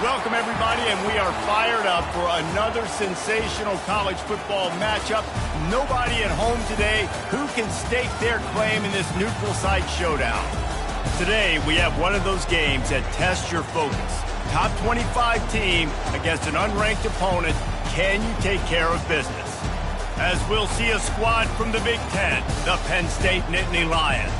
Welcome, everybody, and we are fired up for another sensational college football matchup. Nobody at home today who can stake their claim in this neutral site showdown. Today, we have one of those games that tests your focus. Top 25 team against an unranked opponent. Can you take care of business? As we'll see a squad from the Big Ten, the Penn State Nittany Lions,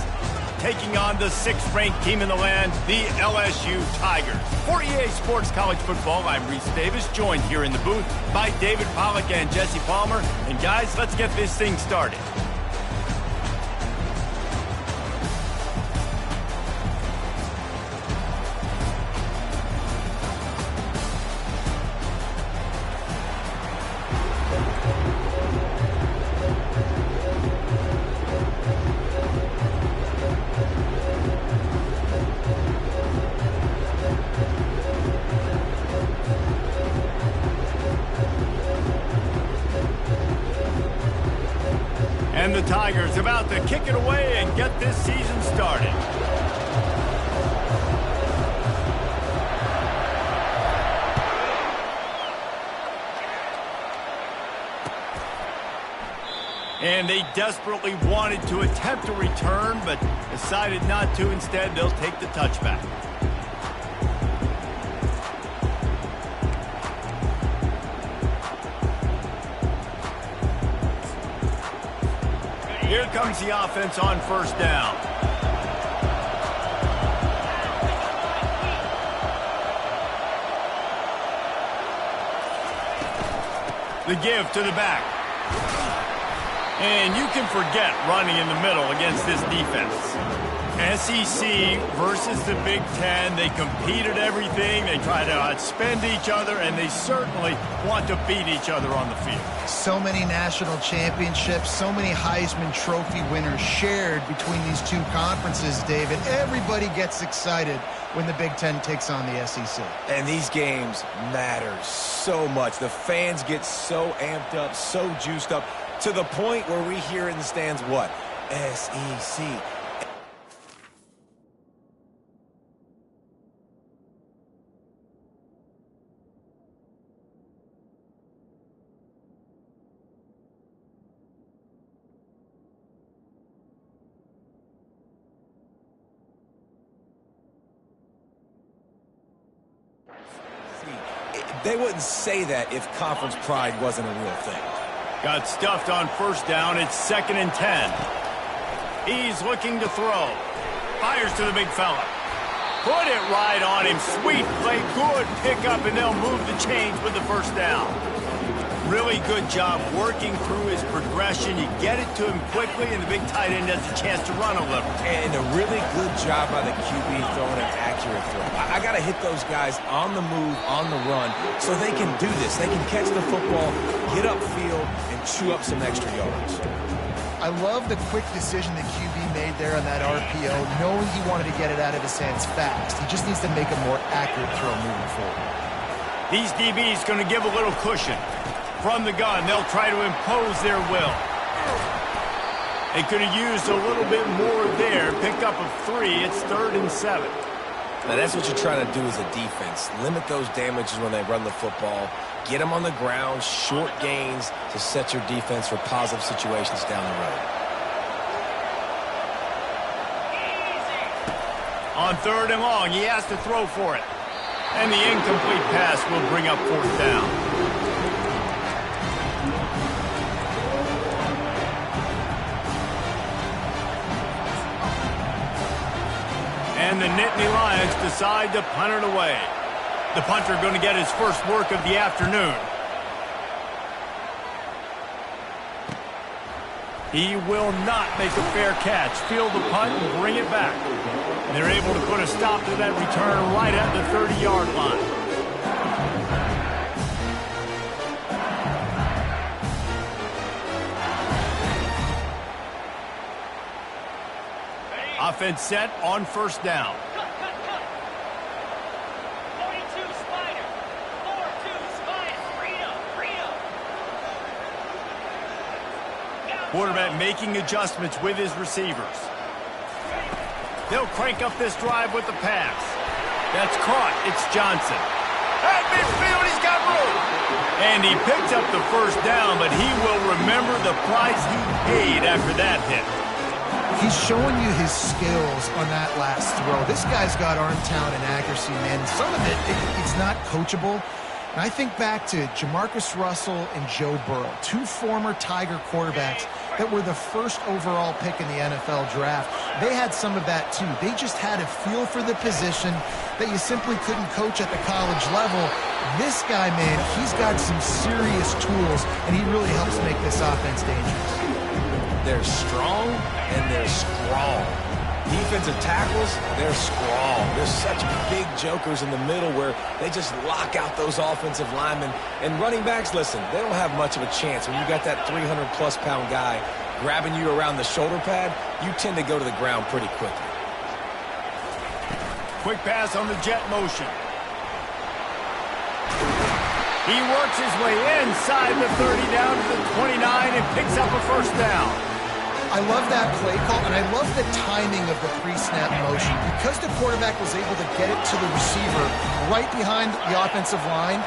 taking on the 6th-ranked team in the land, the LSU Tigers. For EA Sports College Football, I'm Reese Davis, joined here in the booth by David Pollack and Jesse Palmer. And guys, let's get this thing started. And the Tigers about to kick it away and get this season started. And they desperately wanted to attempt a return, but decided not to. Instead, they'll take the touchback. Here comes the offense on first down. The give to the back. And you can forget running in the middle against this defense. SEC versus the Big Ten. They compete at everything. They try to outspend each other, and they certainly want to beat each other on the field. So many national championships, so many Heisman Trophy winners shared between these two conferences, David. Everybody gets excited when the Big Ten takes on the SEC. And these games matter so much. The fans get so amped up, so juiced up, to the point where we hear in the stands what? SEC. They wouldn't say that if conference pride wasn't a real thing. Got stuffed on first down. It's 2nd and 10. He's looking to throw. Fires to the big fella. Put it right on him. Sweet play. Good pickup, and they'll move the chains with the first down. Really good job working through his progression. You get it to him quickly, and the big tight end has a chance to run a little. And a really good job by the QB throwing an accurate throw. I got to hit those guys on the move, on the run, so they can do this. They can catch the football, get upfield, and chew up some extra yards. I love the quick decision the QB made there on that RPO, knowing he wanted to get it out of his hands fast. He just needs to make a more accurate throw moving forward. These DBs going to give a little cushion. From the gun, they'll try to impose their will. They could have used a little bit more there. Pick up of 3. It's 3rd and 7. Now, that's what you're trying to do as a defense. Limit those damages when they run the football. Get them on the ground, short gains to set your defense for positive situations down the road. On 3rd and long, he has to throw for it. And the incomplete pass will bring up 4th down. And the Nittany Lions decide to punt it away. The punter going to get his first work of the afternoon. He will not make a fair catch. Field the punt and bring it back. And they're able to put a stop to that return right at the 30-yard line. Offense set on first down. Quarterback making adjustments with his receivers. They'll crank up this drive with the pass. That's caught. It's Johnson. midfield. He's got room. And he picked up the first down, but he will remember the price he paid after that hit. He's showing you his skills on that last throw. This guy's got arm talent and accuracy, man. And some of it's not coachable. And I think back to Jamarcus Russell and Joe Burrow, two former Tiger quarterbacks that were the first overall pick in the NFL draft. They had some of that too. They just had a feel for the position that you simply couldn't coach at the college level. This guy, man, he's got some serious tools, and he really helps make this offense dangerous. They're strong and they're strong. Defensive tackles, they're strong. There's such big jokers in the middle where they just lock out those offensive linemen. And running backs, listen, they don't have much of a chance. When you got that 300-plus pound guy grabbing you around the shoulder pad, you tend to go to the ground pretty quickly. Quick pass on the jet motion. He works his way inside the 30 down to the 29 and picks up a first down. I love that play call, and I love the timing of the pre-snap motion. Because the quarterback was able to get it to the receiver right behind the offensive line,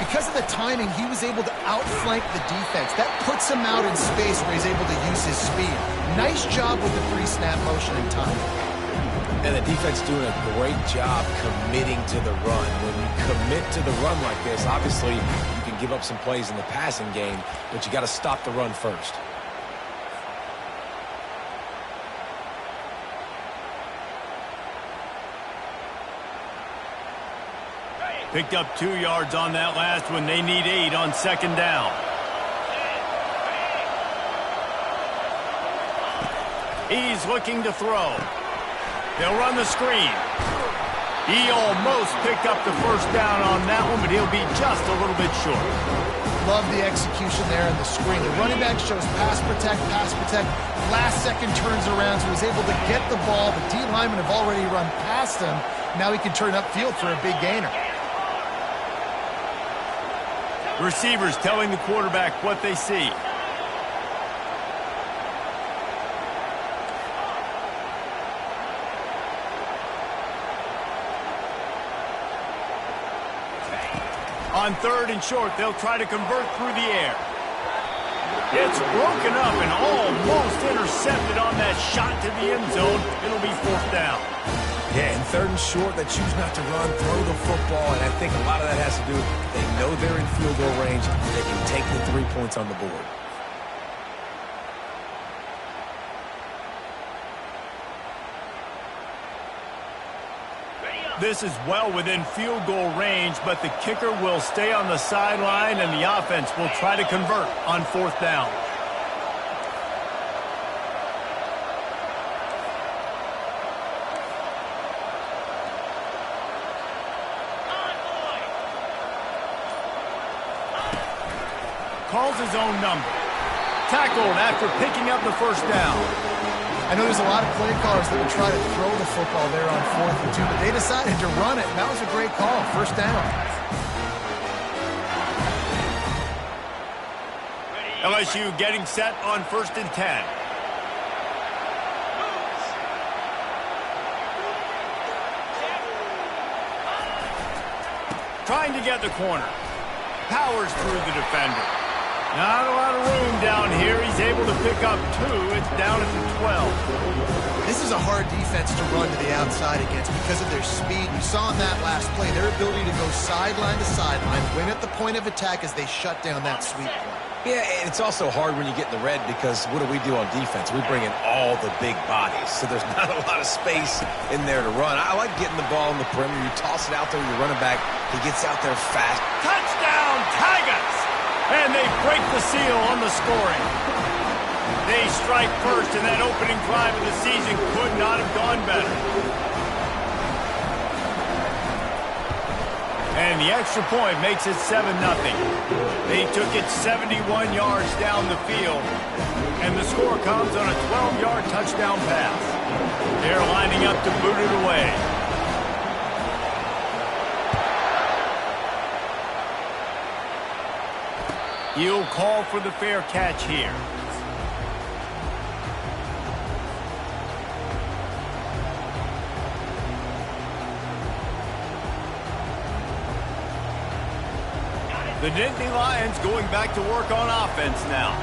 because of the timing, he was able to outflank the defense. That puts him out in space where he's able to use his speed. Nice job with the pre-snap motion and timing. And the defense doing a great job committing to the run. When you commit to the run like this, obviously you can give up some plays in the passing game, but you got to stop the run first. Picked up 2 yards on that last one. They need 8 on second down. He's looking to throw. They'll run the screen. He almost picked up the first down on that one, but he'll be just a little bit short. Love the execution there in the screen. The running back shows pass protect, pass protect. Last second turns around, so he's able to get the ball. The D linemen have already run past him. Now he can turn upfield for a big gainer. Receivers telling the quarterback what they see. On third and short, they'll try to convert through the air. It's broken up and almost intercepted on that shot to the end zone. It'll be fourth down. Yeah, in third and short, they choose not to run, throw the football, and I think a lot of that has to do with they know they're in field goal range. They can take the 3 points on the board. This is well within field goal range, but the kicker will stay on the sideline, and the offense will try to convert on fourth down. Calls his own number. Tackled after picking up the first down. I know there's a lot of play callers that would try to throw the football there on 4th and 2, but they decided to run it, and that was a great call. First down. LSU getting set on 1st and 10. Trying to get the corner. Powers through the defender. Not a lot of room down here. He's able to pick up 2. It's down at the 12. This is a hard defense to run to the outside against because of their speed. You saw in that last play their ability to go sideline to sideline, win at the point of attack as they shut down that sweep play. Yeah, and it's also hard when you get in the red because what do we do on defense? We bring in all the big bodies, so there's not a lot of space in there to run. I like getting the ball in the perimeter. You toss it out there, your running back, he gets out there fast. Touchdown, Tigers! And they break the seal on the scoring. They strike first, and that opening drive of the season could not have gone better. And the extra point makes it 7-0. They took it 71 yards down the field, and the score comes on a 12-yard touchdown pass. They're lining up to boot it away. He'll call for the fair catch here. The Nittany Lions going back to work on offense now.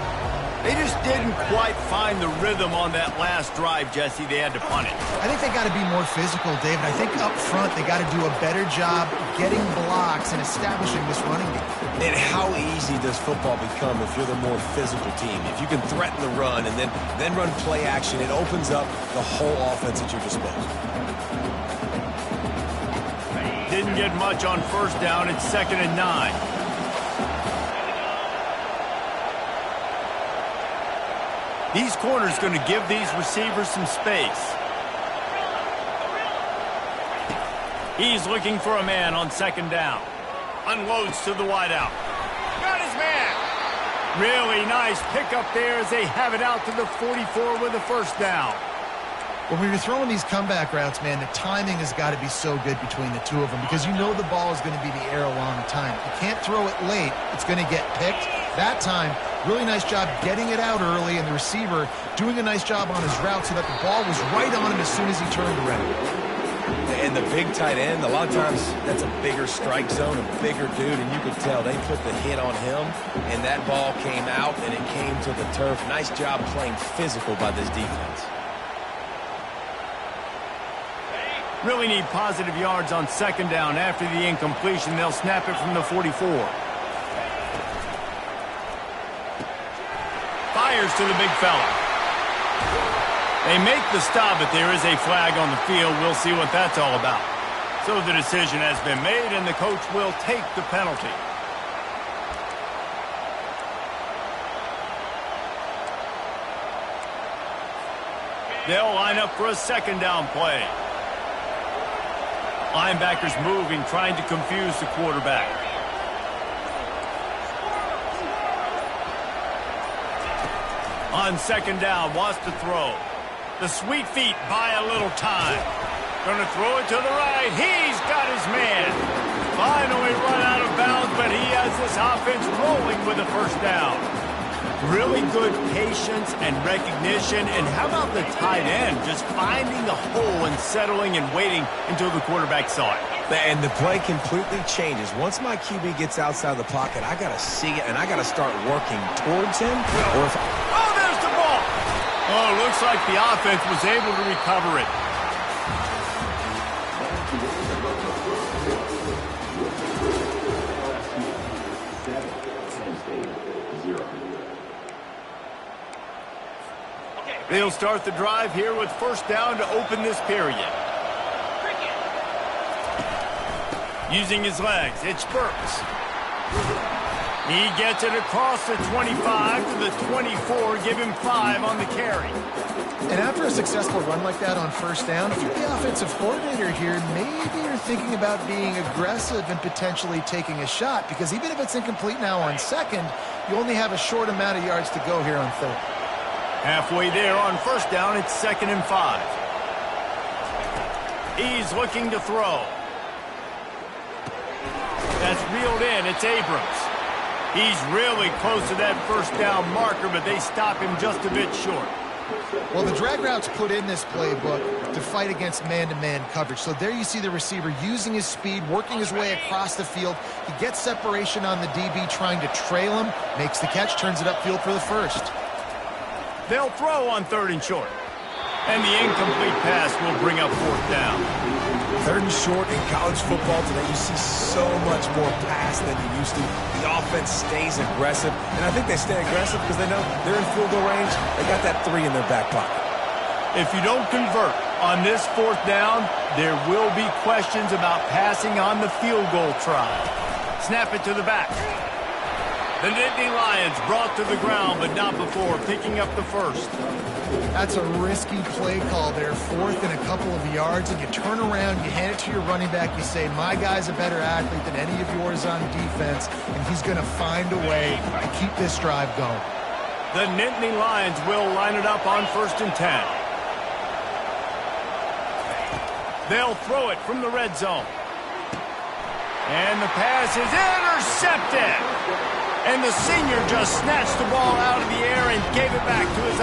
They just didn't quite find the rhythm on that last drive, Jesse. They had to punt it. I think they got to be more physical, David. I think up front they got to do a better job getting blocks and establishing this running game. And how easy does football become if you're the more physical team? If you can threaten the run and then run play action, it opens up the whole offense at your disposal. Didn't get much on first down. It's 2nd and 9. These corners going to give these receivers some space. He's looking for a man on 2nd down. Unloads to the wideout. Got his man. Really nice pickup there as they have it out to the 44 with a first down. When you're throwing these comeback routes, man, the timing has got to be so good between the two of them because you know the ball is going to be the air a long time. You can't throw it late. It's going to get picked. That time, really nice job getting it out early, and the receiver doing a nice job on his route so that the ball was right on him as soon as he turned around. And the big tight end, a lot of times that's a bigger strike zone, a bigger dude, and you could tell they put the hit on him, and that ball came out, and it came to the turf. Nice job playing physical by this defense. Really need positive yards on 2nd down. After the incompletion, they'll snap it from the 44. Fires to the big fella. They make the stop, but there is a flag on the field. We'll see what that's all about. So the decision has been made, and the coach will take the penalty. They'll line up for a 2nd down play. Linebackers moving, trying to confuse the quarterback. On 2nd down, wants to throw. The sweet feet buy a little time. Going to throw it to the right. He's got his man. Finally run out of bounds, but he has this offense rolling with a first down. Really good patience and recognition. And how about the tight end just finding the hole and settling and waiting until the quarterback saw it. And the play completely changes. Once my QB gets outside the pocket, I got to see it, and I got to start working towards him. Or if oh, there's the ball. Oh, looks like the offense was able to recover it. They'll start the drive here with first down to open this period. Using his legs, it's Burks. He gets it across the 25 to the 24, give him 5 on the carry. And after a successful run like that on first down, if you're the offensive coordinator here, maybe you're thinking about being aggressive and potentially taking a shot, because even if it's incomplete now on 2nd, you only have a short amount of yards to go here on 3rd. Halfway there on first down, it's 2nd and 5. He's looking to throw. That's reeled in. It's Abrams. He's really close to that first down marker, but they stop him just a bit short. Well, the drag route's put in this playbook to fight against man-to-man coverage. So there you see the receiver using his speed, working his way across the field. He gets separation on the DB, trying to trail him, makes the catch, turns it upfield for the first. They'll throw on 3rd and short. And the incomplete pass will bring up 4th down. 3rd and short in college football today, you see so much more pass than you used to. The offense stays aggressive, and I think they stay aggressive because they know they're in field goal range. They got that 3 in their back pocket. If you don't convert on this 4th down, there will be questions about passing on the field goal try. Snap it to the back. The Nittany Lions brought to the ground, but not before picking up the first. That's a risky play call there, 4th and a couple of yards, and you turn around, you hand it to your running back, you say, my guy's a better athlete than any of yours on defense, and he's going to find a way to keep this drive going. The Nittany Lions will line it up on 1st and 10. They'll throw it from the red zone. And the pass is intercepted. And the senior just snatched the ball out of the air and gave it back to his...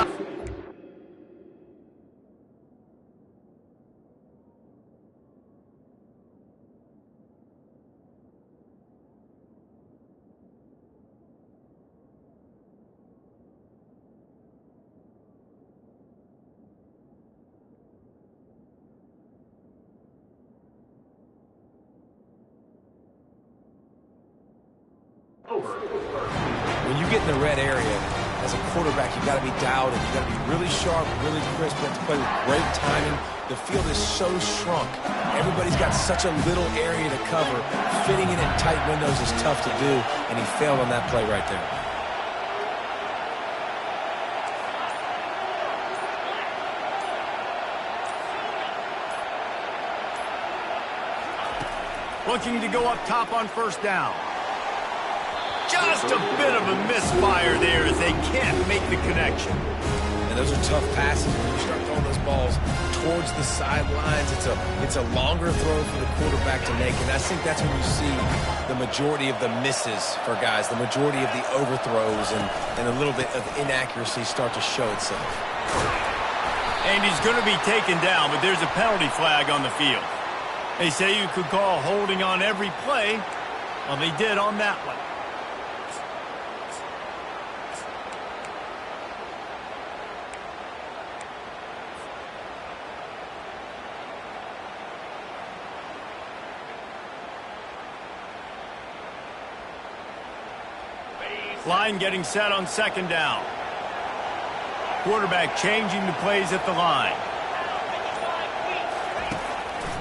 When you get in the red area, as a quarterback, you got to be dialed in. You got to be really sharp, really crisp. You have to play with great timing. The field is so shrunk. Everybody's got such a little area to cover. Fitting it in tight windows is tough to do, and he failed on that play right there. Looking to go up top on first down. Just a bit of a misfire there as they can't make the connection. And those are tough passes when you start throwing those balls towards the sidelines. It's a longer throw for the quarterback to make, and I think that's when you see the majority of the misses for guys, the majority of the overthrows and a little bit of inaccuracy start to show itself. And he's going to be taken down, but there's a penalty flag on the field. They say you could call holding on every play. Well, they did on that one. Line getting set on second down. Quarterback changing the plays at the line.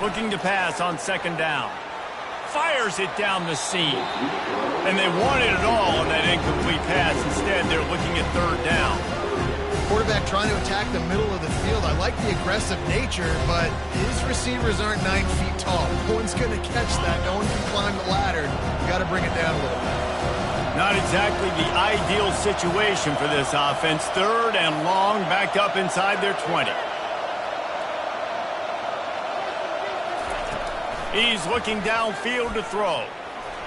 Looking to pass on second down. Fires it down the seam. And they wanted it all on that incomplete pass. Instead, they're looking at third down. Quarterback trying to attack the middle of the field. I like the aggressive nature, but his receivers aren't 9 feet tall. No one's going to catch that. No one can climb the ladder. You got to bring it down a little bit. Not exactly the ideal situation for this offense. Third and long, back up inside their 20. He's looking downfield to throw.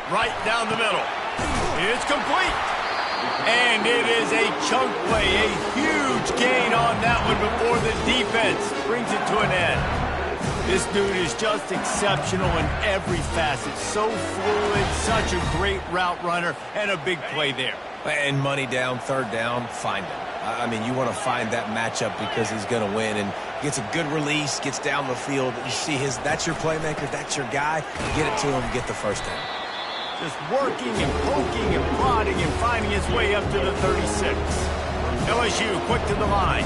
Right down the middle. It's complete. And it is a chunk play. A huge gain on that one before the defense brings it to an end. This dude is just exceptional in every facet. So fluid, such a great route runner, and a big play there. And money down, third down, find him. I mean, you want to find that matchup because he's going to win, and gets a good release, gets down the field. You see that's your playmaker, that's your guy. Get it to him, get the first down. Just working and poking and prodding and finding his way up to the 36. LSU quick to the line.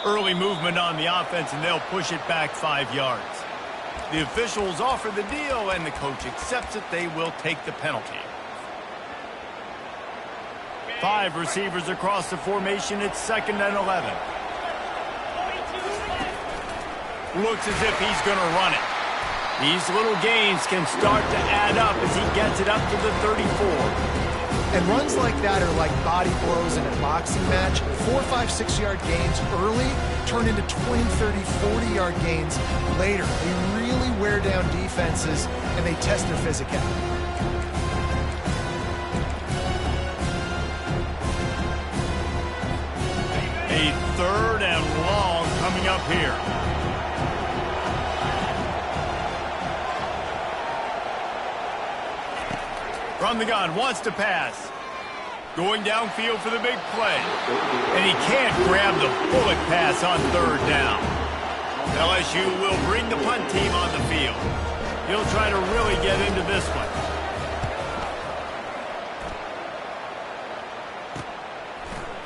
Early movement on the offense, and they'll push it back 5 yards. The officials offer the deal, and the coach accepts it. They will take the penalty. 5 receivers across the formation. It's 2nd and 11. Looks as if he's going to run it. These little gains can start to add up as he gets it up to the 34. And runs like that are like body blows in a boxing match. 4, 5, 6-yard gains early turn into 20, 30, 40-yard gains later. They really wear down defenses, and they test their physicality. A 3rd and long coming up here. From the gun, wants to pass. Going downfield for the big play. And he can't grab the bullet pass on 3rd down. LSU will bring the punt team on the field. He'll try to really get into this one.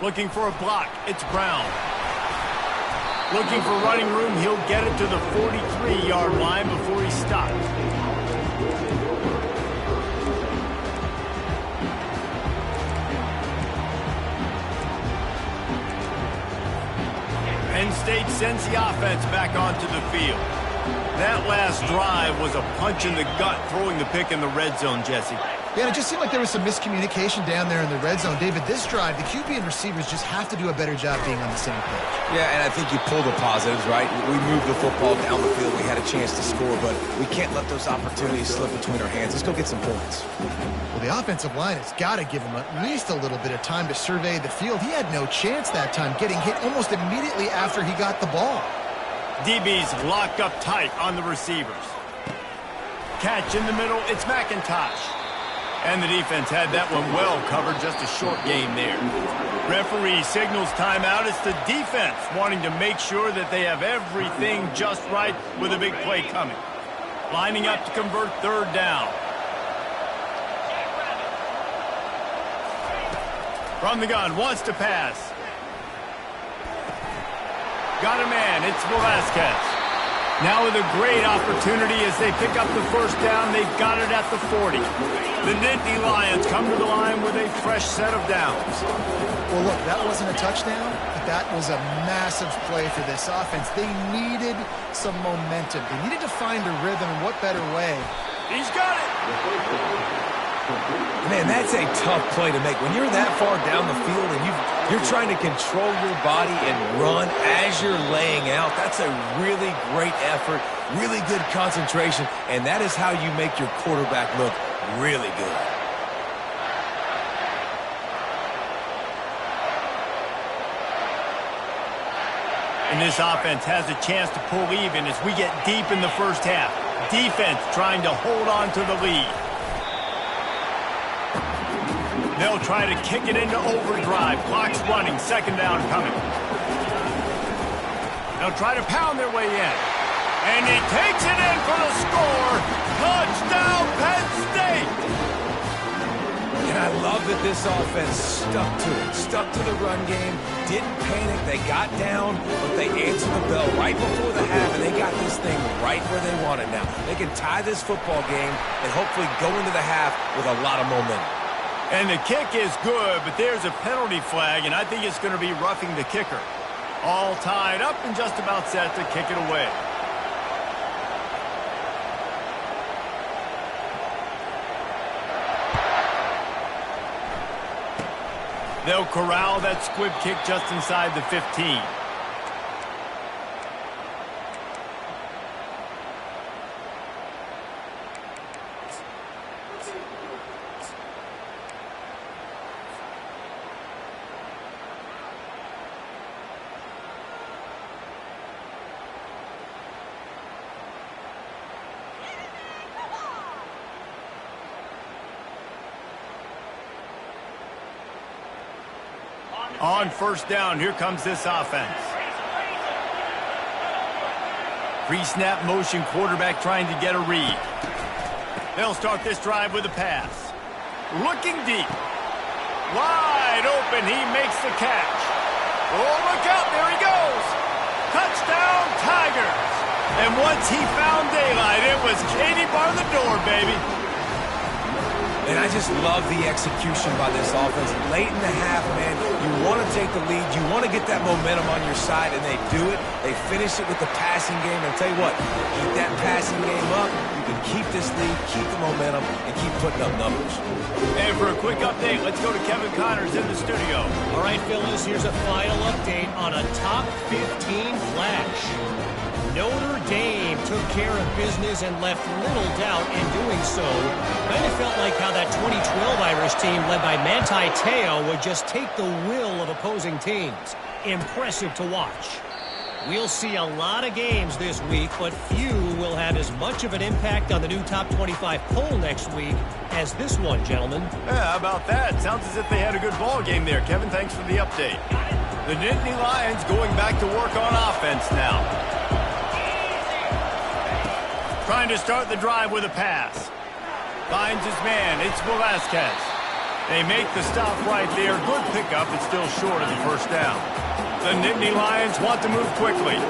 Looking for a block. It's Brown. Looking for running room. He'll get it to the 43-yard line before he stops. Penn State sends the offense back onto the field. That last drive was a punch in the gut, throwing the pick in the red zone, Jesse. Yeah, and it just seemed like there was some miscommunication down there in the red zone. David, this drive, the QB and receivers just have to do a better job being on the same page. Yeah, and I think you pull the positives, right? We moved the football down the field. We had a chance to score, but we can't let those opportunities slip between our hands. Let's go get some points. Well, the offensive line has got to give him at least a little bit of time to survey the field. He had no chance that time, getting hit almost immediately after he got the ball. DB's locked up tight on the receivers. Catch in the middle, it's McIntosh. And the defense had that one well covered, just a short game there. Referee signals timeout. It's the defense wanting to make sure that they have everything just right with a big play coming. Lining up to convert third down. From the gun, wants to pass. Got a man, it's Velasquez. Now with a great opportunity as they pick up the first down, they've got it at the 40. The Nittany Lions come to the line with a fresh set of downs. Well, look, that wasn't a touchdown, but that was a massive play for this offense. They needed some momentum. They needed to find a rhythm, and what better way? He's got it! Man, that's a tough play to make. When you're that far down the field and you're trying to control your body and run as you're laying out, that's a really great effort, really good concentration, and that is how you make your quarterback look really good. And this offense has a chance to pull even as we get deep in the first half. Defense trying to hold on to the lead. They'll try to kick it into overdrive. Clock's running. Second down coming. They'll try to pound their way in. And he takes it in for the score. Touchdown, Penn State! And I love that this offense stuck to it. Stuck to the run game. Didn't panic. They got down, but they answered the bell right before the half, and they got this thing right where they want it now. They can tie this football game and hopefully go into the half with a lot of momentum. And the kick is good, but there's a penalty flag, and I think it's going to be roughing the kicker. All tied up and just about set to kick it away. They'll corral that squib kick just inside the 15. On first down, here comes this offense. Pre-snap motion quarterback trying to get a read. They'll start this drive with a pass. Looking deep. Wide open, he makes the catch. Oh, look out, there he goes. Touchdown, Tigers. And once he found daylight, it was Katie bar the door, baby. And I just love the execution by this offense. Late in the half, man, you want to take the lead. You want to get that momentum on your side, and they do it. They finish it with the passing game. And I'll tell you what, keep that passing game up. You can keep this lead, keep the momentum, and keep putting up numbers. And for a quick update, let's go to Kevin Connors in the studio. All right, Phyllis, here's a final update on a top 15 flash. Notre Dame took care of business and left little doubt in doing so. Kind of felt like how that 2012 Irish team led by Manti Te'o would just take the will of opposing teams. Impressive to watch. We'll see a lot of games this week, but few will have as much of an impact on the new top 25 poll next week as this one, gentlemen. Yeah, how about that? Sounds as if they had a good ball game there. Kevin, thanks for the update. The Nittany Lions going back to work on offense now. Trying to start the drive with a pass. Finds his man. It's Velasquez. They make the stop right there. Good pickup, but still short of the first down. The Nittany Lions want to move quickly.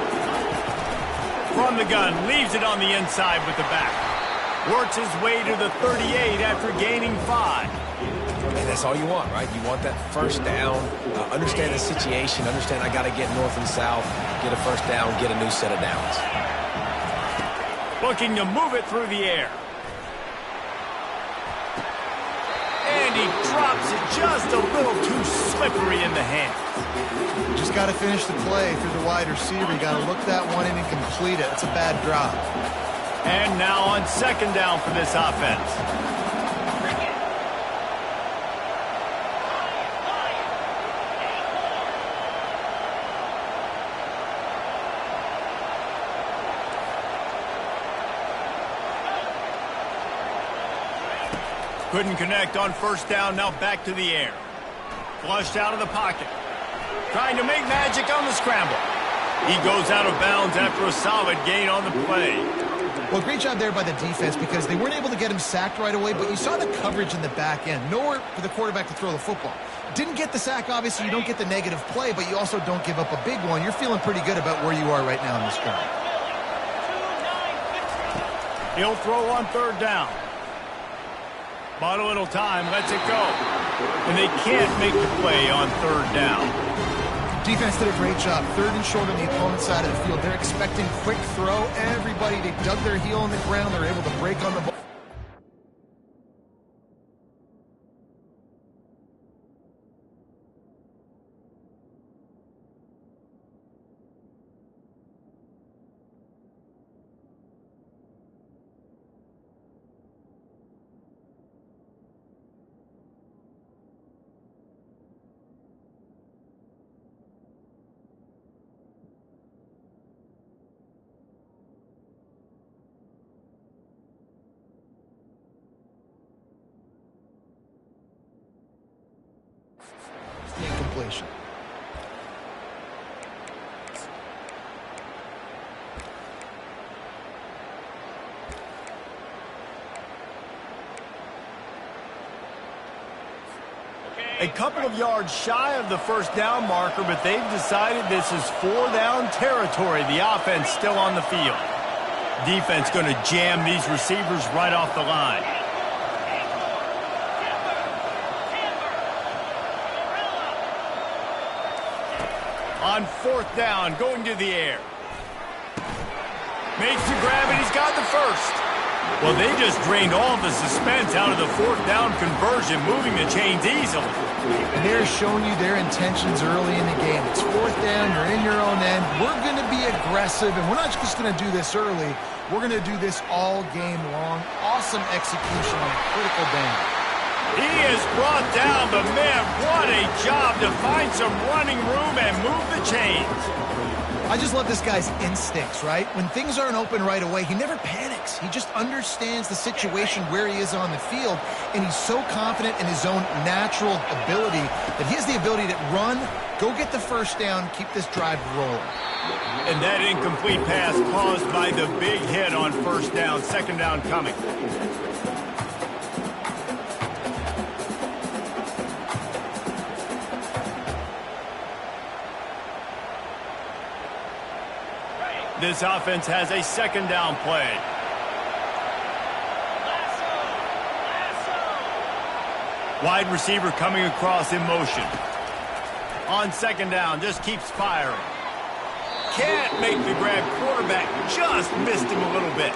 From the gun, leaves it on the inside with the back. Works his way to the 38 after gaining 5. And that's all you want, right? You want that first down. Understand the situation. Understand I got to get north and south, get a first down, get a new set of downs. Looking to move it through the air. And he drops it just a little too slippery in the hands. Just got to finish the play through the wide receiver. You got to look that one in and complete it. It's a bad drop. And now on second down for this offense. Couldn't connect on first down, now back to the air. Flushed out of the pocket. Trying to make magic on the scramble. He goes out of bounds after a solid gain on the play. Well, great job there by the defense because they weren't able to get him sacked right away, but you saw the coverage in the back end. Nowhere for the quarterback to throw the football. Didn't get the sack, obviously. You don't get the negative play, but you also don't give up a big one. You're feeling pretty good about where you are right now in this drive. He'll throw on third down. Bought a little time, lets it go. And they can't make the play on third down. Defense did a great job. Third and short on the opponent's side of the field. They're expecting quick throw. Everybody, they dug their heel on the ground. They're able to break on the ball. Incompletion. A couple of yards shy of the first down marker, but they've decided this is 4-down territory. The offense still on the field. Defense going to jam these receivers right off the line. On fourth down, going to the air. Makes the grab, and he's got the first. Well, they just drained all the suspense out of the fourth down conversion, moving the chains easily. And they're showing you their intentions early in the game. It's fourth down, you're in your own end. We're going to be aggressive, and we're not just going to do this early. We're going to do this all game long. Awesome execution on a critical down. He has brought down the man. What a job to find some running room and move the chains. I just love this guy's instincts, right? When things aren't open right away, he never panics. He just understands the situation where he is on the field, and he's so confident in his own natural ability that he has the ability to run, go get the first down, keep this drive rolling. And that incomplete pass caused by the big hit on first down. Second down coming. This offense has a second down play. Wide receiver coming across in motion. On second down, just keeps firing. Can't make the grab. Quarterback just missed him a little bit.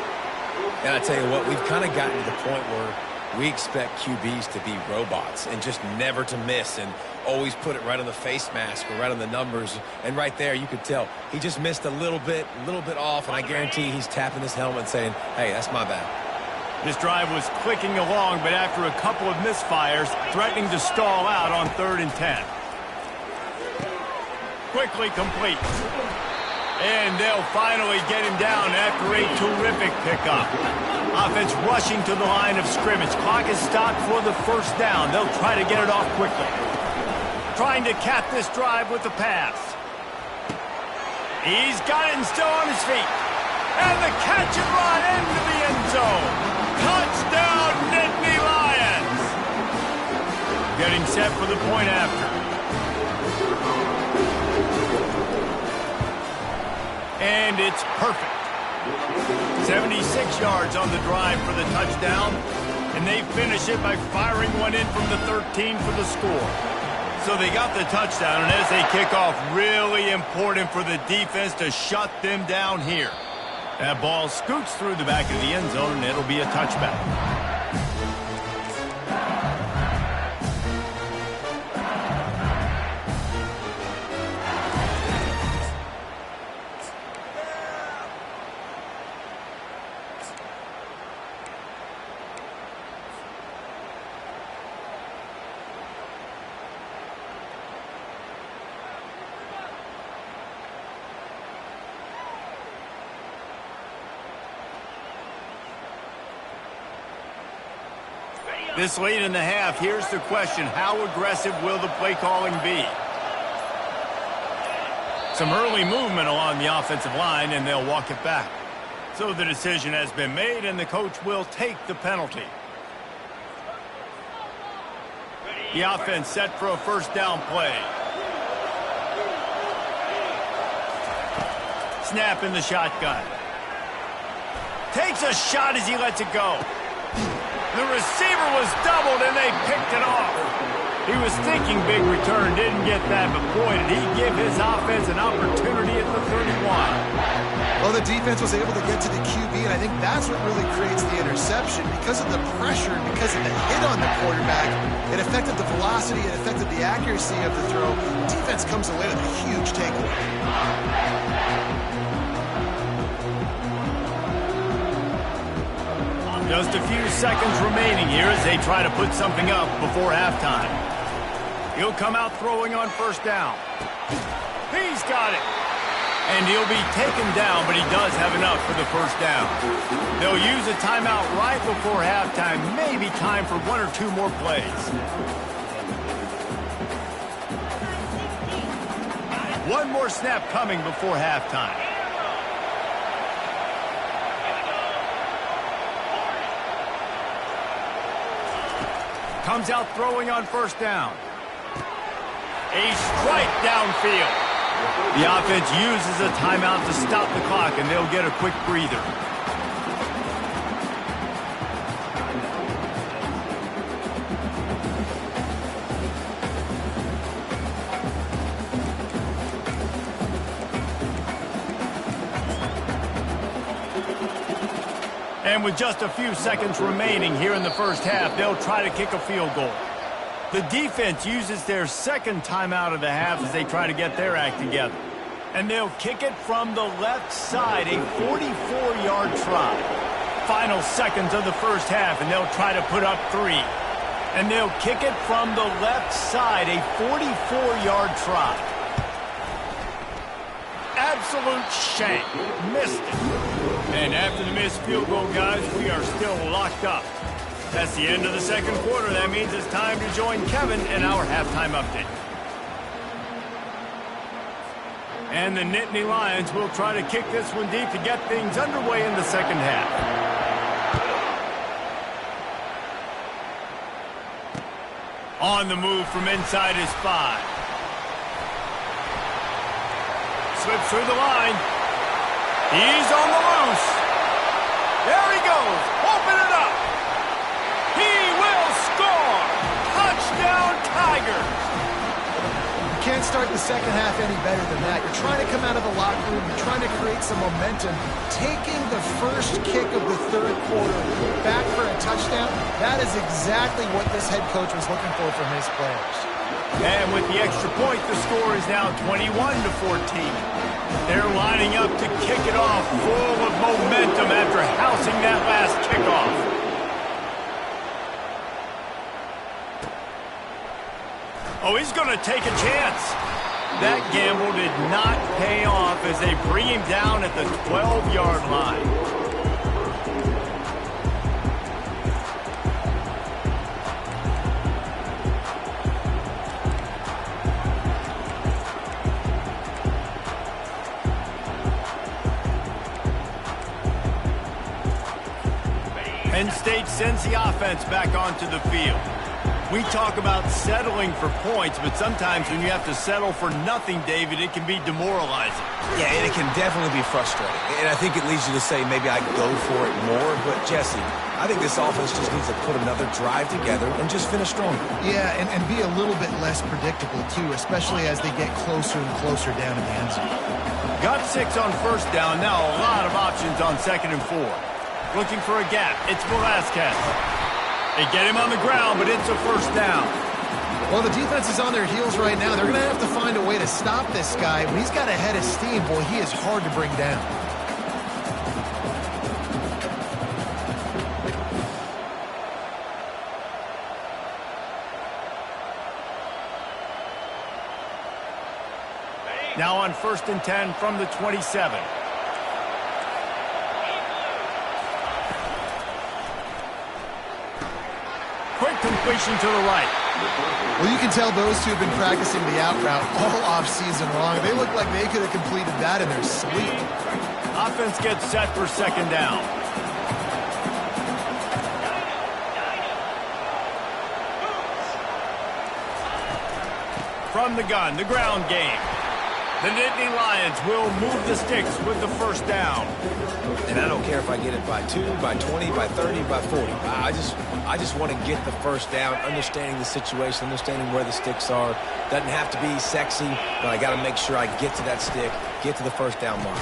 And I tell you what, we've kind of gotten to the point where we expect QBs to be robots and just never to miss and always put it right on the face mask or right on the numbers. And right there, you could tell he just missed a little bit off, and I guarantee he's tapping his helmet saying, hey, that's my bad. This drive was clicking along, but after a couple of misfires, threatening to stall out on 3rd and 10. Quickly complete. And they'll finally get him down after a terrific pickup. Offense rushing to the line of scrimmage. Clock is stopped for the first down. They'll try to get it off quickly. Trying to cap this drive with the pass. He's got it and still on his feet. And the catch and run into the end zone. Touchdown, Nittany Lions. Getting set for the point after. And it's perfect. 76 yards on the drive for the touchdown. And they finish it by firing one in from the 13 for the score. So they got the touchdown, and as they kick off, really important for the defense to shut them down here. That ball scoots through the back of the end zone, and it'll be a touchback. This late in the half, here's the question. How aggressive will the play calling be? Some early movement along the offensive line, and they'll walk it back. So the decision has been made, and the coach will take the penalty. The offense set for a first down play. Snap in the shotgun. Takes a shot as he lets it go. The receiver was doubled, and they picked it off. He was thinking big return, didn't get that, but boy, did he give his offense an opportunity at the 31. Well, the defense was able to get to the QB, and I think that's what really creates the interception. Because of the pressure and because of the hit on the quarterback, it affected the velocity, it affected the accuracy of the throw. The defense comes away with a huge takeaway. Just a few seconds remaining here as they try to put something up before halftime. He'll come out throwing on first down. He's got it. And he'll be taken down, but he does have enough for the first down. They'll use a timeout right before halftime. Maybe time for one or two more plays. One more snap coming before halftime. Comes out throwing on first down. A strike downfield. The offense uses a timeout to stop the clock, and they'll get a quick breather. And with just a few seconds remaining here in the first half, they'll try to kick a field goal. The defense uses their second timeout of the half as they try to get their act together. And they'll kick it from the left side, a 44-yard try. Final seconds of the first half, and they'll try to put up 3. And they'll kick it from the left side, a 44-yard try. Absolute shank. Missed it. And after the missed field goal, guys, we are still locked up. That's the end of the second quarter. That means it's time to join Kevin in our halftime update. And the Nittany Lions will try to kick this one deep to get things underway in the second half. On the move from inside his 5. Slips through the line. He's on the loose. There he goes. Open it up. He will score. Touchdown, Tigers. You can't start the second half any better than that. You're trying to come out of the locker room. You're trying to create some momentum. Taking the first kick of the third quarter back for a touchdown, that is exactly what this head coach was looking for from his players. And with the extra point, the score is now 21-14. They're lining up to kick it off full of momentum after housing that last kickoff. Oh, he's going to take a chance. That gamble did not pay off as they bring him down at the 12-yard line. Penn State sends the offense back onto the field. We talk about settling for points, but sometimes when you have to settle for nothing, David, it can be demoralizing. Yeah, and it can definitely be frustrating. And I think it leads you to say maybe I go for it more. But, Jesse, I think this offense just needs to put another drive together and just finish strong. Yeah, and be a little bit less predictable, too, especially as they get closer and closer down in the end zone. Got 6 on first down. Now a lot of options on 2nd and 4. Looking for a gap. It's Velasquez. They get him on the ground, but it's a first down. Well, the defense is on their heels right now. They're going to have to find a way to stop this guy. When he's got a head of steam, boy, he is hard to bring down. Now on 1st and 10 from the 27. Quick completion to the right. Well, you can tell those two have been practicing the out route all offseason long. They look like they could have completed that in their sleep. Offense gets set for 2nd down. From the gun, the ground game. The Nittany Lions will move the sticks with the first down. And I don't care if I get it by 2, by 20, by 30, by 40. I just want to get the first down, understanding the situation, understanding where the sticks are. Doesn't have to be sexy, but I got to make sure I get to that stick, get to the first down mark.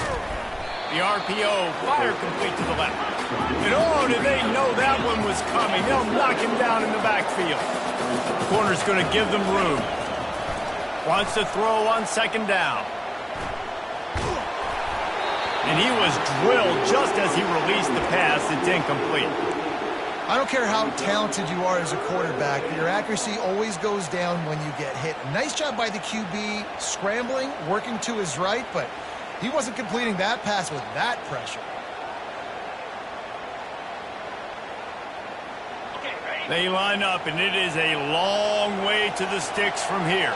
The RPO, fire complete to the left. And oh, did they know that one was coming? They'll knock him down in the backfield. Corner's going to give them room. Wants to throw on 2nd down. And he was drilled just as he released the pass. It's incomplete. I don't care how talented you are as a quarterback, but your accuracy always goes down when you get hit. Nice job by the QB scrambling, working to his right, but he wasn't completing that pass with that pressure. They line up, and it is a long way to the sticks from here.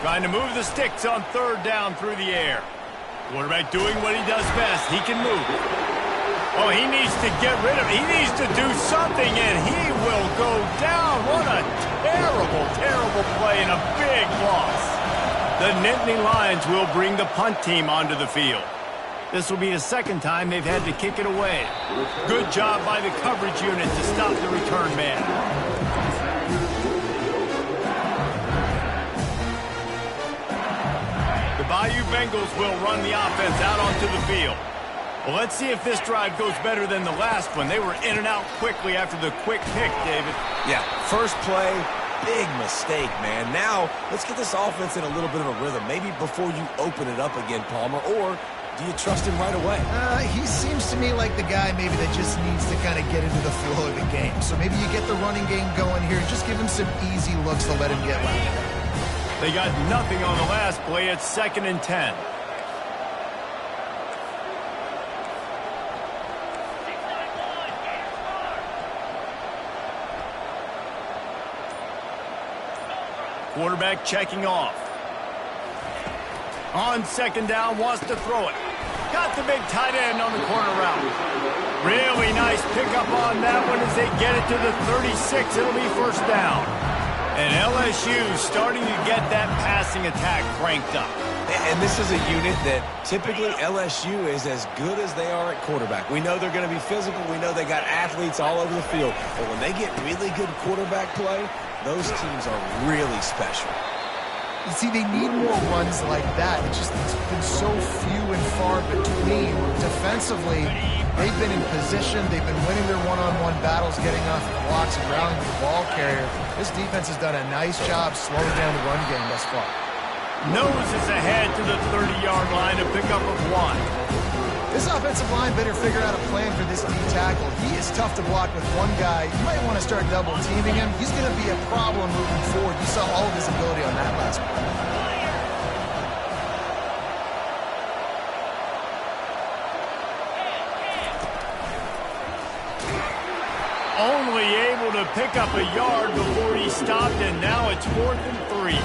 Trying to move the sticks on 3rd down through the air. Quarterback doing what he does best. He can move. Oh, he needs to get rid of it. He needs to do something, and he will go down. What a terrible, terrible play and a big loss. The Nittany Lions will bring the punt team onto the field. This will be the 2nd time they've had to kick it away. Good job by the coverage unit to stop the return man. Bayou Bengals will run the offense out onto the field. Well, let's see if this drive goes better than the last one. They were in and out quickly after the quick pick, David. Yeah, first play, big mistake, man. Now, let's get this offense in a little bit of a rhythm. Maybe before you open it up again, Palmer, or do you trust him right away? He seems to me like the guy maybe that just needs to kind of get into the flow of the game. So maybe you get the running game going here. Just give him some easy looks to let him get left. They got nothing on the last play. It's 2nd and 10. Quarterback checking off. On 2nd down, wants to throw it. Got the big tight end on the corner route. Really nice pickup on that one as they get it to the 36. It'll be first down. And LSU starting to get that passing attack cranked up. And this is a unit that typically LSU is as good as they are at quarterback. We know they're going to be physical. We know they got athletes all over the field. But when they get really good quarterback play, those teams are really special. You see, they need more runs like that. It's been so few and far between. Defensively, they've been in position. They've been winning their one-on-one battles, getting off the blocks and rallying the ball carrier. This defense has done a nice job slowing down the run game thus far. Nose is ahead to the 30-yard line, a pickup of 1. This offensive line better figure out a plan for this D tackle. He is tough to block with one guy. You might want to start double-teaming him. He's going to be a problem moving forward. You saw all of his ability on that last one. Only able to pick up a yard before he stopped, and now it's 4th and 3.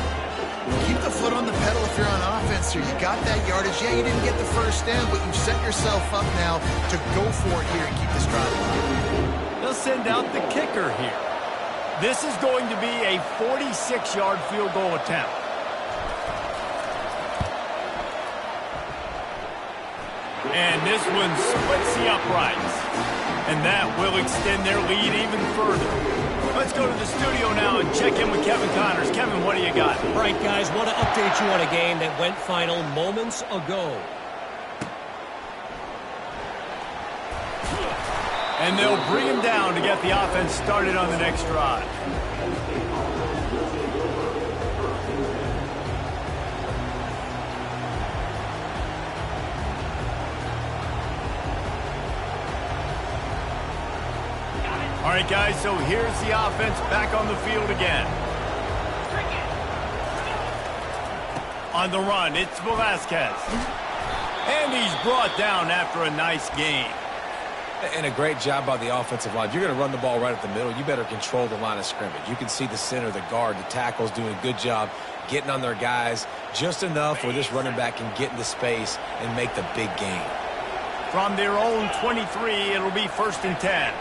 Keep the foot on the pedal if you're on offense here. You got that yardage. Yeah, you didn't get the first down, but you've set yourself up now to go for it here and keep this drive alive. They'll send out the kicker here. This is going to be a 46-yard field goal attempt. And this one splits the uprights. And that will extend their lead even further. Let's go to the studio now and check in with Kevin Connors. Kevin, what do you got? All right, guys, want to update you on a game that went final moments ago. And they'll bring him down to get the offense started on the next drive. All right, guys, so here's the offense back on the field again. On the run, it's Velasquez. And he's brought down after a nice gain. And a great job by the offensive line. You're going to run the ball right at the middle. You better control the line of scrimmage. You can see the center, the guard, the tackles doing a good job getting on their guys just enough where this running back can get into space and make the big gain. From their own 23, it'll be 1st and 10.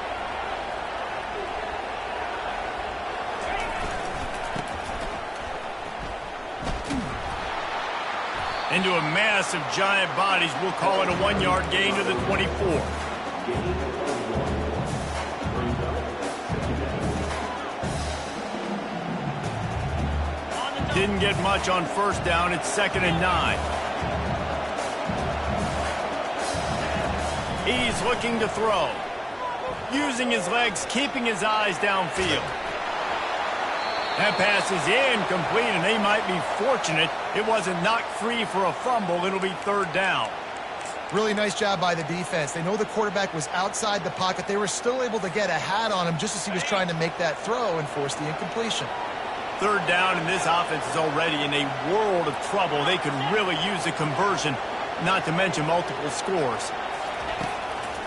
Into a mass of giant bodies. We'll call it a 1-yard gain to the 24. Didn't get much on 1st down. It's 2nd and 9. He's looking to throw. Using his legs, keeping his eyes downfield. That pass is incomplete, and they might be fortunate it wasn't knocked free for a fumble. It'll be 3rd down. Really nice job by the defense. They know the quarterback was outside the pocket. They were still able to get a hat on him just as he was trying to make that throw and force the incompletion. 3rd down, and this offense is already in a world of trouble. They could really use a conversion, not to mention multiple scores.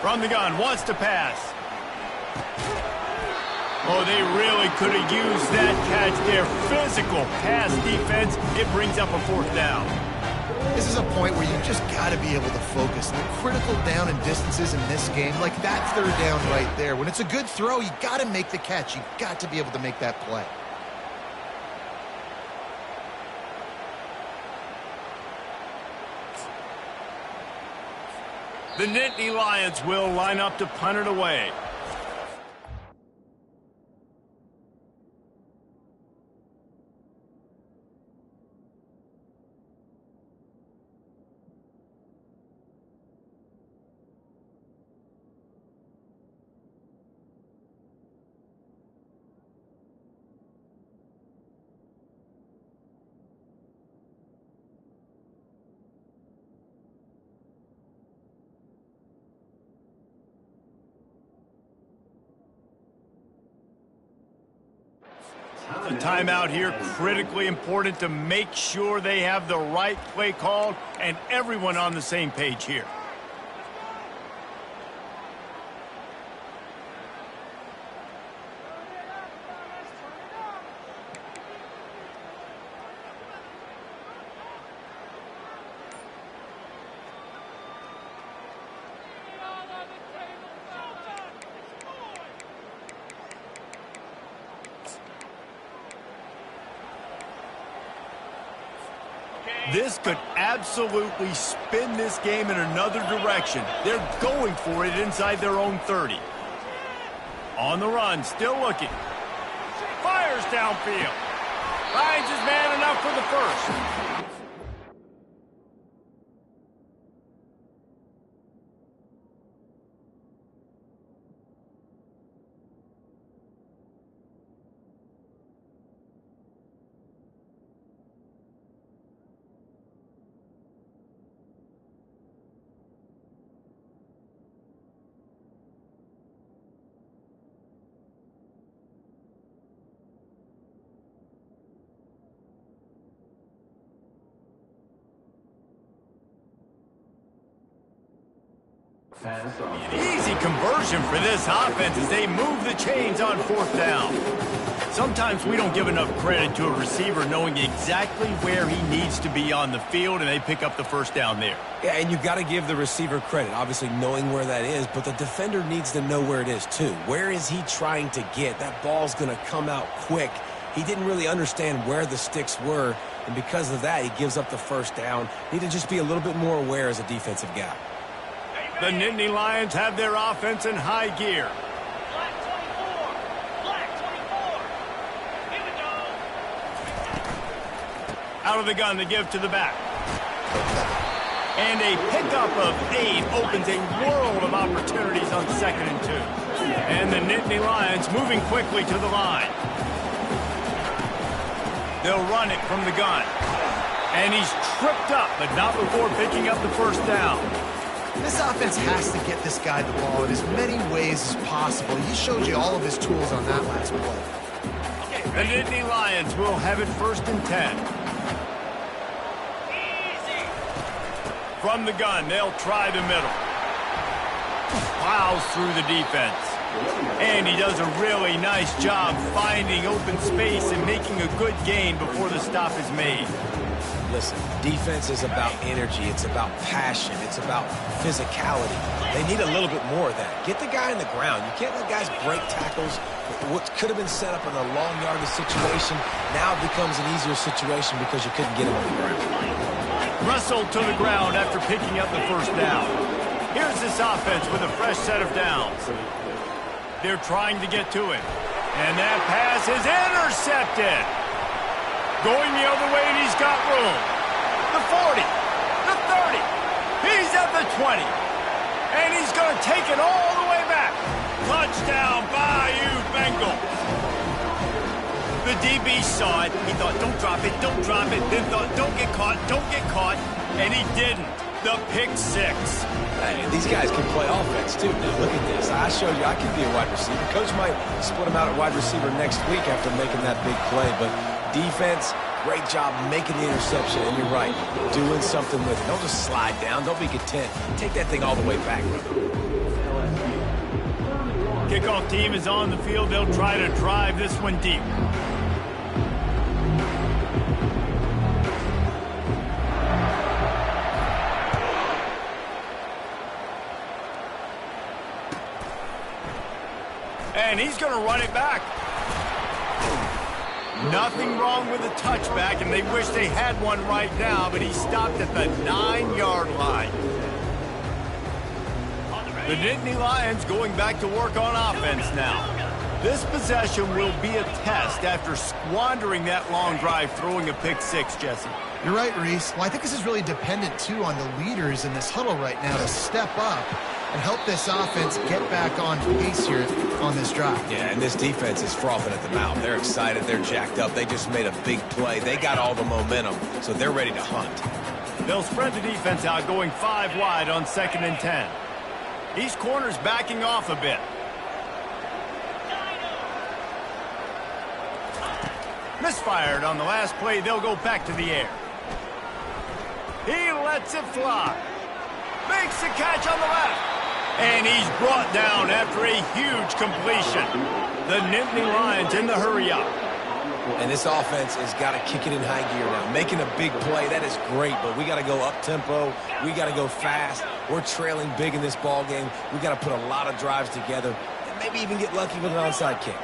From the gun, wants to pass. Oh, they really could have used that catch there. Physical pass defense. It brings up a 4th down. This is a point where you just got to be able to focus. The critical down and distances in this game, like that 3rd down right there. When it's a good throw, you got to make the catch. You got to be able to make that play. The Nittany Lions will line up to punt it away. The timeout here, critically important to make sure they have the right play called and everyone on the same page here. This could absolutely spin this game in another direction. They're going for it inside their own 30. On the run, still looking. Fires downfield. Finds his man enough for the 1st. Easy conversion for this offense as they move the chains on 4th down. Sometimes we don't give enough credit to a receiver knowing exactly where he needs to be on the field, and they pick up the 1st down there. Yeah, and you've got to give the receiver credit, obviously knowing where that is, but the defender needs to know where it is too. Where is he trying to get? That ball's going to come out quick. He didn't really understand where the sticks were, and because of that, he gives up the 1st down. Need to just be a little bit more aware as a defensive guy. The Nittany Lions have their offense in high gear. Out of the gun to give to the back. And a pickup of 8 opens a world of opportunities on 2nd and 2. And the Nittany Lions moving quickly to the line. They'll run it from the gun. And he's tripped up, but not before picking up the first down. This offense has to get this guy the ball in as many ways as possible. He showed you all of his tools on that last play. The Nittany Lions will have it 1st and 10. From the gun, they'll try the middle. Plows through the defense. And he does a really nice job finding open space and making a good gain before the stop is made. Listen, defense is about energy. It's about passion. It's about physicality. They need a little bit more of that. Get the guy in the ground. You can't let guys break tackles. What could have been set up in a long yardage situation now becomes an easier situation because you couldn't get him on the ground. Russell to the ground after picking up the first down. Here's this offense with a fresh set of downs. They're trying to get to it. And that pass is intercepted. Going the other way, and he's got room. The 40, the 30. He's at the 20. And he's going to take it all the way back. Touchdown, Bayou Bengals. The DB saw it. He thought, don't drop it, don't drop it. Then thought, don't get caught, don't get caught. And he didn't. The pick 6. Hey, these guys can play offense, too. Now, look at this. I showed you I can be a wide receiver. Coach might split him out at wide receiver next week after making that big play. But defense, great job making the interception. And you're right, doing something with it. Don't just slide down. Don't be content. Take that thing all the way back. Kickoff team is on the field. They'll try to drive this one deep. And he's going to run it back. Nothing wrong with a touchback, and they wish they had one right now, but he stopped at the 9-yard line. The Nittany Lions going back to work on offense now. This possession will be a test after squandering that long drive, throwing a pick 6, Jesse. You're right, Reese. Well, I think this is really dependent, too, on the leaders in this huddle right now to step up and help this offense get back on pace here on this drive. Yeah, and this defense is frothing at the mouth. They're excited. They're jacked up. They just made a big play. They got all the momentum, so they're ready to hunt. They'll spread the defense out, going 5 wide on 2nd and 10. These corners backing off a bit. Misfired on the last play. They'll go back to the air. He lets it fly. Makes the catch on the left. And he's brought down after a huge completion. The Nittany Lions in the hurry-up. And this offense has got to kick it in high gear now. Making a big play, that is great, but we got to go up-tempo. We got to go fast. We're trailing big in this ball game. We got to put a lot of drives together and maybe even get lucky with an onside kick.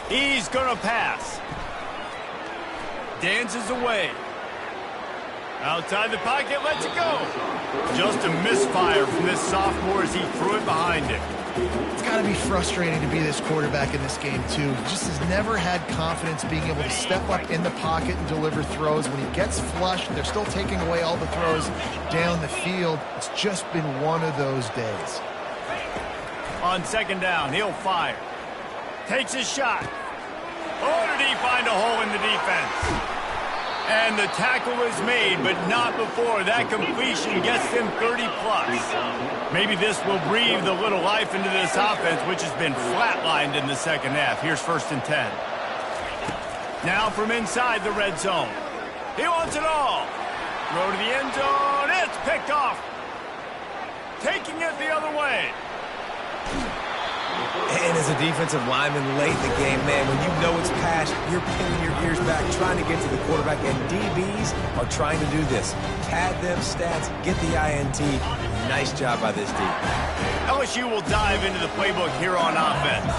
He's going to pass. Dances away. Outside the pocket, lets it go. Just a misfire from this sophomore as he threw it behind him. It's got to be frustrating to be this quarterback in this game, too. He just has never had confidence being able to step up in the pocket and deliver throws. When he gets flushed, they're still taking away all the throws down the field. It's just been one of those days. On 2nd down, he'll fire. Takes his shot. Oh, did he find a hole in the defense? And the tackle is made, but not before that completion gets them 30-plus. Maybe this will breathe a little life into this offense, which has been flatlined in the second half. Here's 1st and 10. Now from inside the red zone. He wants it all. Throw to the end zone. It's picked off. Taking it the other way. And as a defensive lineman late in the game, man, when you know it's passed, you're pinning your ears back, trying to get to the quarterback, and DBs are trying to do this. Pad them stats, get the INT. Nice job by this D. LSU will dive into the playbook here on offense.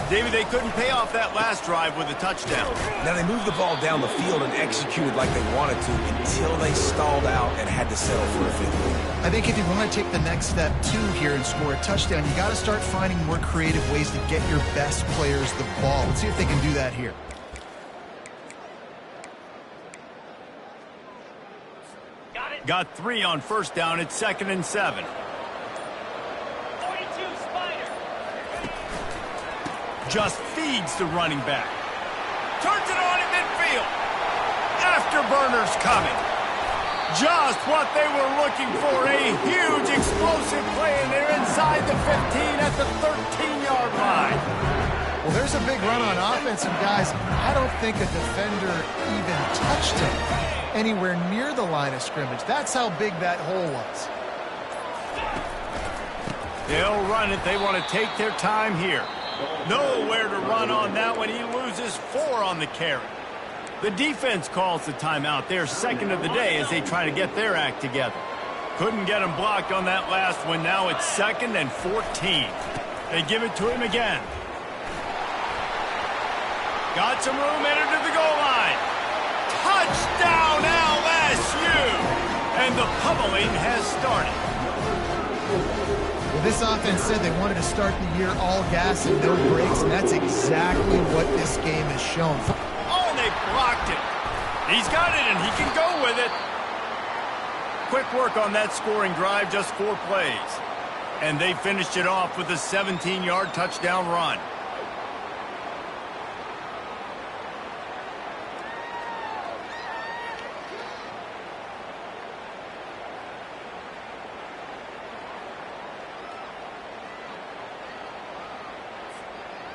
David, they couldn't pay off that last drive with a touchdown. Now, they moved the ball down the field and executed like they wanted to until they stalled out and had to settle for a field goal. I think if you want to take the next step, too, here and score a touchdown, you got to start finding more creative ways to get your best players the ball. Let's see if they can do that here. Got 3 on first down. It's 2nd and 7. 42 Spider. Just feeds the running back. Turns it on in midfield. Afterburners coming. Just what they were looking for. A huge explosive play, and they're inside the 15 at the 13-yard line. Well, there's a big run on offense, and guys, I don't think a defender even touched him anywhere near the line of scrimmage. That's how big that hole was. They'll run it. They want to take their time here. Nowhere to run on that one. He loses 4 on the carry. The defense calls the timeout. They're second of the day as they try to get their act together. Couldn't get him blocked on that last one. Now it's 2nd and 14. They give it to him again. Got some room, entered to the goal line. Touchdown LSU! And the pummeling has started. Well, this offense said they wanted to start the year all gas and no brakes, and that's exactly what this game has shown. Oh, and they blocked it. He's got it, and he can go with it. Quick work on that scoring drive, just 4 plays. And they finished it off with a 17-yard touchdown run.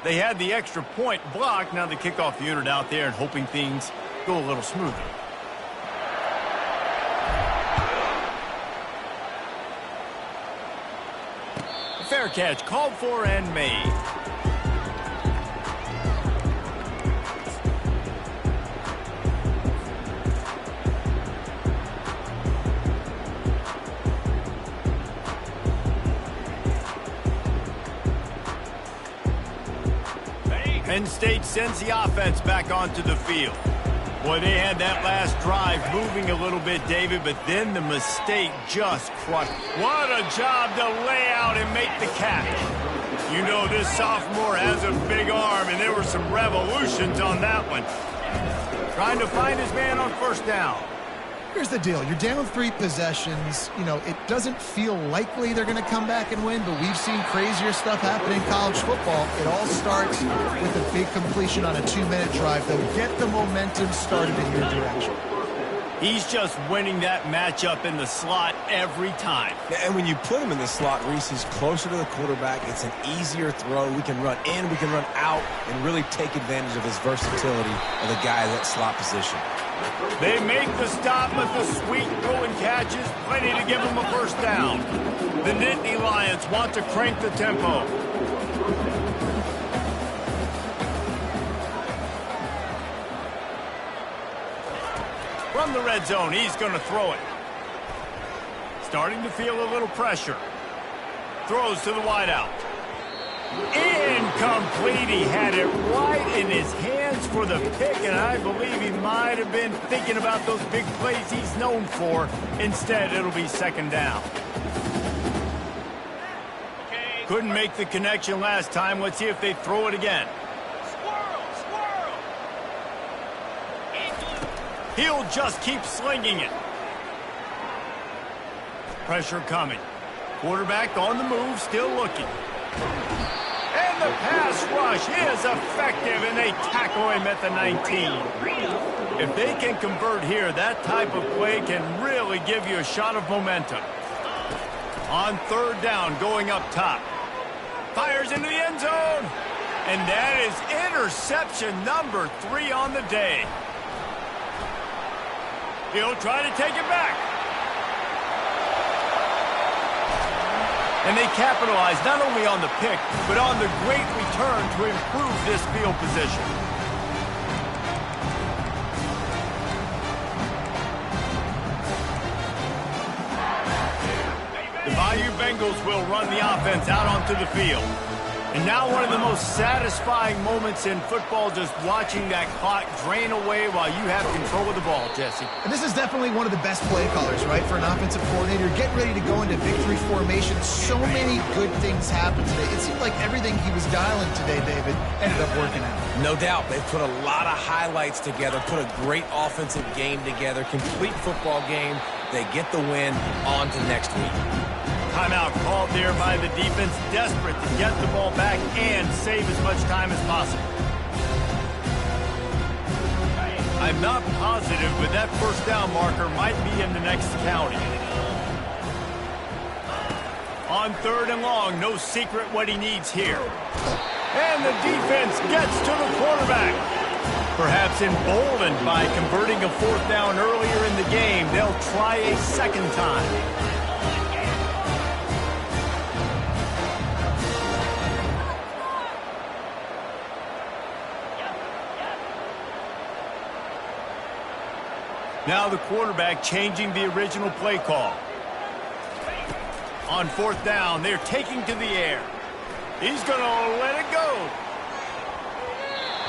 They had the extra point blocked. Now the kickoff unit out there and hoping things go a little smoother. A fair catch called for and made. Penn State sends the offense back onto the field. Boy, they had that last drive moving a little bit, David, but then the mistake just crushed. What a job to lay out and make the catch. You know this sophomore has a big arm, and there were some revolutions on that one. Trying to find his man on first down. Here's the deal. You're down 3 possessions. You know, it doesn't feel likely they're going to come back and win, but we've seen crazier stuff happen in college football. It all starts with a big completion on a 2-minute drive. They'll get the momentum started in your direction. He's just winning that matchup in the slot every time. And when you put him in the slot, Reese, he's closer to the quarterback. It's an easier throw. We can run in, we can run out, and really take advantage of his versatility of the guy in that slot position. They make the stop, but the sweet throwing catches, plenty to give them a first down. The Nittany Lions want to crank the tempo. From the red zone, he's going to throw it. Starting to feel a little pressure. Throws to the wideout. Incomplete. He had it right in his hands for the pick, and I believe he might have been thinking about those big plays he's known for. Instead, it'll be 2nd down. Couldn't make the connection last time. Let's see if they throw it again. He'll just keep slinging it. Pressure coming. Quarterback on the move, still looking. And the pass rush is effective, and they tackle him at the 19. If they can convert here, that type of play can really give you a shot of momentum. On 3rd down, going up top. Fires into the end zone. And that is interception number 3 on the day. He'll try to take it back. And they capitalize not only on the pick, but on the great return to improve this field position. The Bayou Bengals will run the offense out onto the field. And now one of the most satisfying moments in football, just watching that clock drain away while you have control of the ball, Jesse. And this is definitely one of the best play callers, right, for an offensive coordinator. Getting ready to go into victory formation. So many good things happened today. It seemed like everything he was dialing today, David, ended up working out. No doubt. They put a lot of highlights together, put a great offensive game together, complete football game, they get the win. On to next week. Timeout called there by the defense, desperate to get the ball back and save as much time as possible. I'm not positive, but that first down marker might be in the next county. On 3rd and long, no secret what he needs here. And the defense gets to the quarterback. Perhaps emboldened by converting a 4th down earlier in the game, they'll try a second time. Now the quarterback changing the original play call. On 4th down, they're taking to the air. He's going to let it go.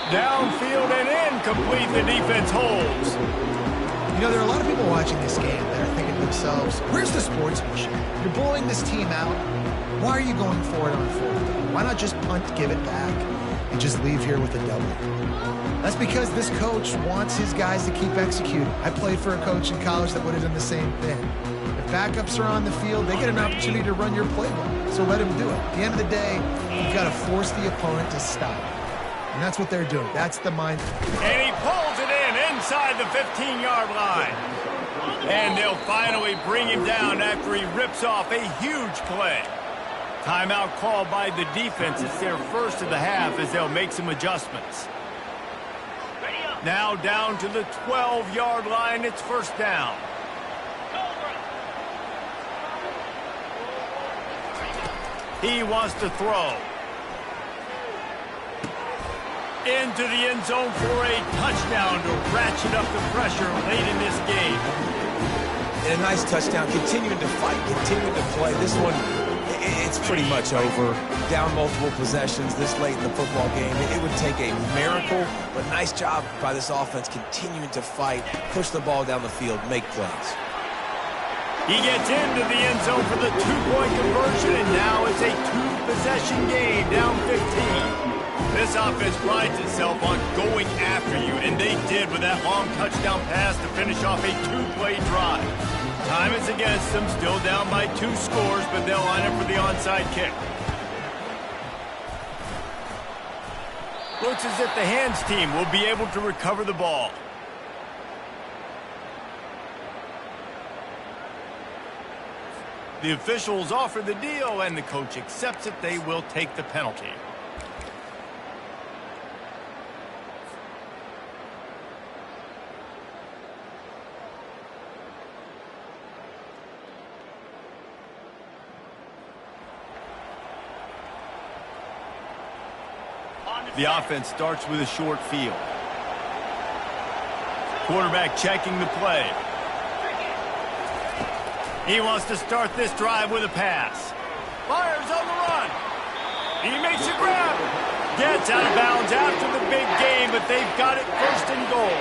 Downfield and incomplete. The defense holds. You know, there are a lot of people watching this game that are thinking to themselves, where's the sportsmanship? You're blowing this team out. Why are you going for it on 4th down? Why not just punt, give it back, and just leave here with a W? That's because this coach wants his guys to keep executing. I played for a coach in college that would have done the same thing. If backups are on the field, they get an opportunity to run your playbook, so let them do it. At the end of the day, you've got to force the opponent to stop. And that's what they're doing. That's the mind. And he pulls it in inside the 15-yard line. And they'll finally bring him down after he rips off a huge play. Timeout called by the defense. It's their first of the half as they'll make some adjustments. Now down to the 12-yard line. It's 1st down. He wants to throw. Into the end zone for a touchdown to ratchet up the pressure late in this game. And a nice touchdown, continuing to fight, continuing to play. This one, it's pretty much over. Down multiple possessions this late in the football game. It would take a miracle, but nice job by this offense continuing to fight, push the ball down the field, make plays. He gets into the end zone for the 2-point conversion, and now it's a 2-possession game, down 15. This offense prides itself on going after you, and they did with that long touchdown pass to finish off a 2-play drive. Time is against them, still down by 2 scores, but they'll line up for the onside kick. Looks as if the hands team will be able to recover the ball. The officials offer the deal, and the coach accepts it. They will take the penalty. The offense starts with a short field. Quarterback checking the play. He wants to start this drive with a pass. Fires on the run. He makes a grab. Gets out of bounds after the big game, but they've got it 1st and goal.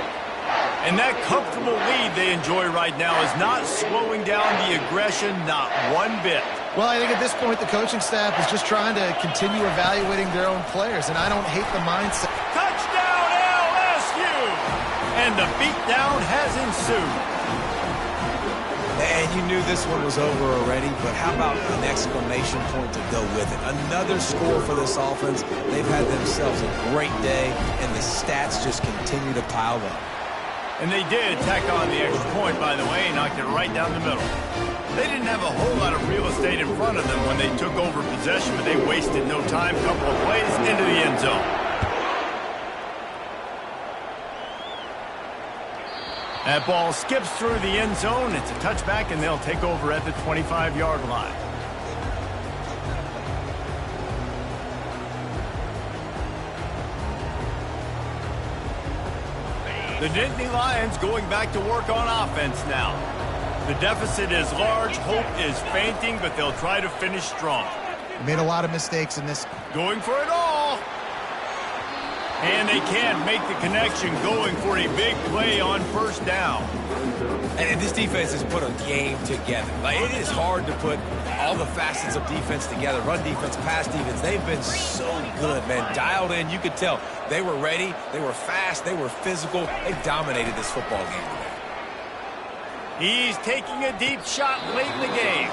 And that comfortable lead they enjoy right now is not slowing down the aggression, not one bit. Well, I think at this point, the coaching staff is just trying to continue evaluating their own players, and I don't hate the mindset. Touchdown, LSU! And the beatdown has ensued. And you knew this one was over already, but how about an exclamation point to go with it? Another score for this offense. They've had themselves a great day, and the stats just continue to pile up. And they did tack on the extra point, by the way, knocked it right down the middle. They didn't have a whole lot of real estate in front of them when they took over possession, but they wasted no time. Couple of plays into the end zone. That ball skips through the end zone. It's a touchback, and they'll take over at the 25-yard line. The Nittany Lions going back to work on offense now. The deficit is large, hope is fainting, but they'll try to finish strong. Made a lot of mistakes in this. Going for it all. And they can't make the connection, going for a big play on 1st down. And this defense has put a game together. Like, it is hard to put all the facets of defense together. Run defense, pass defense. They've been so good, man. Dialed in. You could tell they were ready. They were fast. They were physical. They dominated this football game today. He's taking a deep shot late in the game.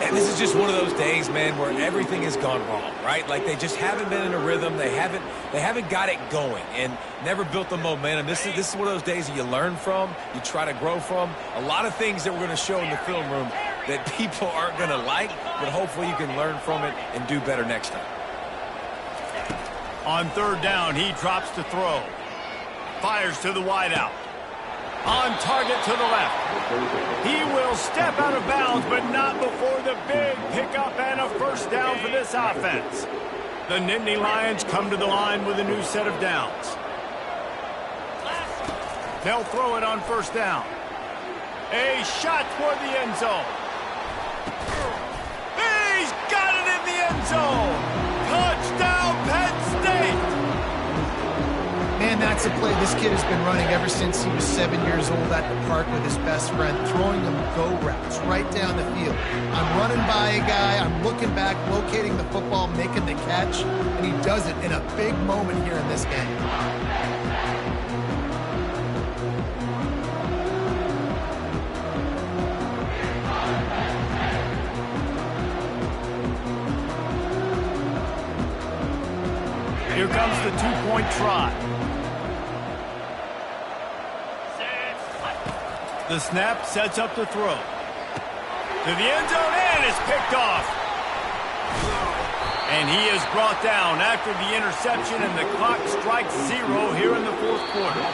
And this is just one of those days, man, where everything has gone wrong, right? Like they just haven't been in a rhythm. They haven't got it going and never built the momentum. This is one of those days that you learn from, you try to grow from. A lot of things that we're going to show in the film room that people aren't going to like, but hopefully you can learn from it and do better next time. On third down, he drops to throw. Fires to the wideout. On target to the left. He will step out of bounds, but not before the big pickup and a first down for this offense. The Nittany Lions come to the line with a new set of downs. They'll throw it on first down. A shot toward the end zone. He's got it in the end zone. Touchdown, Penn State. Man, that's a play this kid has been running ever since he was 7 years old at the park with his best friend, throwing them go routes right down the field. I'm running by a guy, I'm looking back, locating the football, making the catch, and he does it in a big moment here in this game. Here comes the two-point try. The snap sets up the throw. To the end zone, and it's picked off. And he is brought down after the interception, and the clock strikes 0 here in the fourth quarter.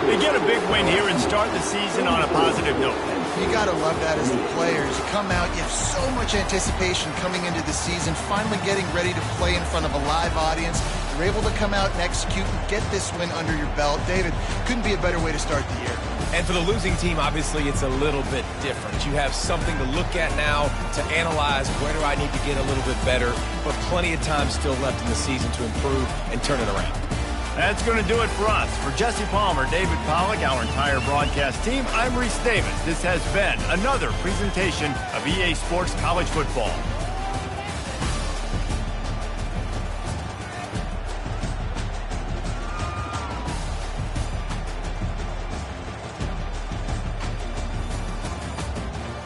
They get a big win here and start the season on a positive note. You got to love that as the players. You come out, you have so much anticipation coming into the season, finally getting ready to play in front of a live audience. You're able to come out and execute and get this win under your belt. David, couldn't be a better way to start the year. And for the losing team, obviously, it's a little bit different. You have something to look at now to analyze where do I need to get a little bit better, but plenty of time still left in the season to improve and turn it around. That's going to do it for us. For Jesse Palmer, David Pollack, our entire broadcast team, I'm Reese Davis. This has been another presentation of EA Sports College Football.